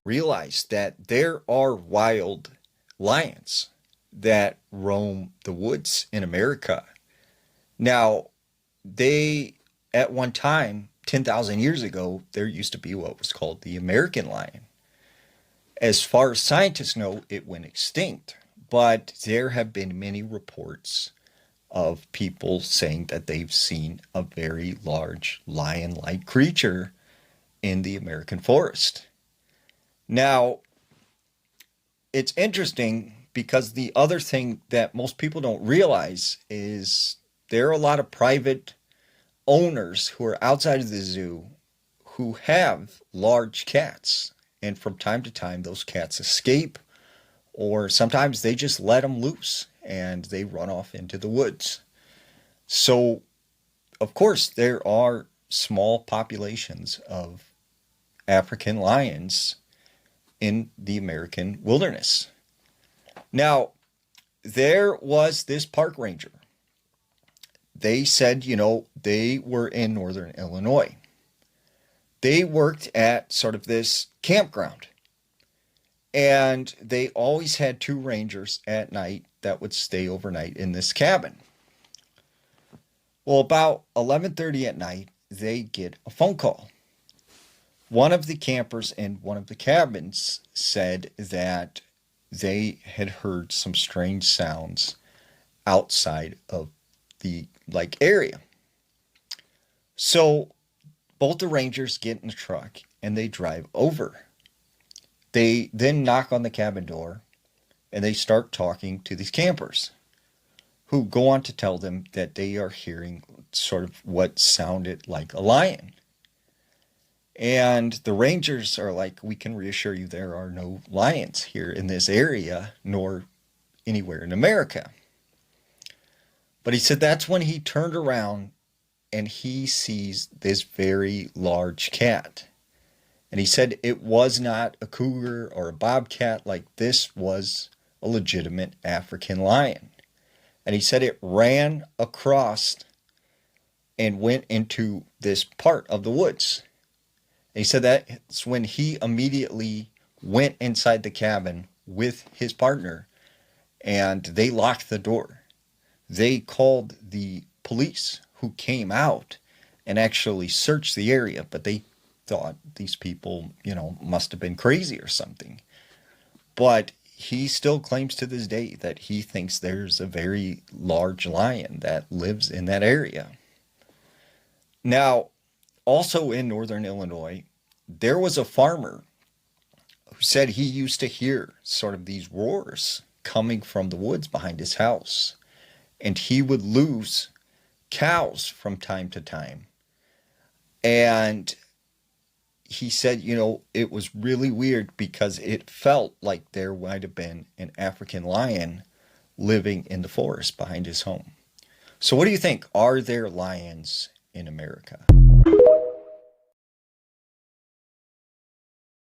realize that there are wild lions that roam the woods in America. Now, they, at one time, 10,000 years ago, there used to be what was called the American lion. As far as scientists know, it went extinct, but there have been many reports of people saying that they've seen a very large lion like creature in the American forest. Now, it's interesting because the other thing that most people don't realize is there are a lot of private owners who are outside of the zoo who have large cats. And from time to time, those cats escape, or sometimes they just let them loose and they run off into the woods. So, of course, there are small populations of African lions in the American wilderness. Now, there was this park ranger. They said, they were in northern Illinois. They worked at sort of this campground. And they always had two rangers at night that would stay overnight in this cabin. Well, about 11:30 at night, they get a phone call. One of the campers in one of the cabins said that they had heard some strange sounds outside of the area. So both the rangers get in the truck and they drive over. They then knock on the cabin door and they start talking to these campers, who go on to tell them that they are hearing sort of what sounded like a lion. And the rangers are like, we can reassure you there are no lions here in this area, nor anywhere in America. But he said that's when he turned around and he sees this very large cat. And he said it was not a cougar or a bobcat, like this was a legitimate African lion. And he said it ran across and went into this part of the woods. And he said that's when he immediately went inside the cabin with his partner and they locked the door. They called the police, who came out and actually searched the area, but they thought these people, must have been crazy or something. But he still claims to this day that he thinks there's a very large lion that lives in that area. Now, also in northern Illinois, there was a farmer who said he used to hear sort of these roars coming from the woods behind his house. And he would lose cows from time to time. And he said, it was really weird because it felt like there might have been an African lion living in the forest behind his home. So what do you think? Are there lions in America?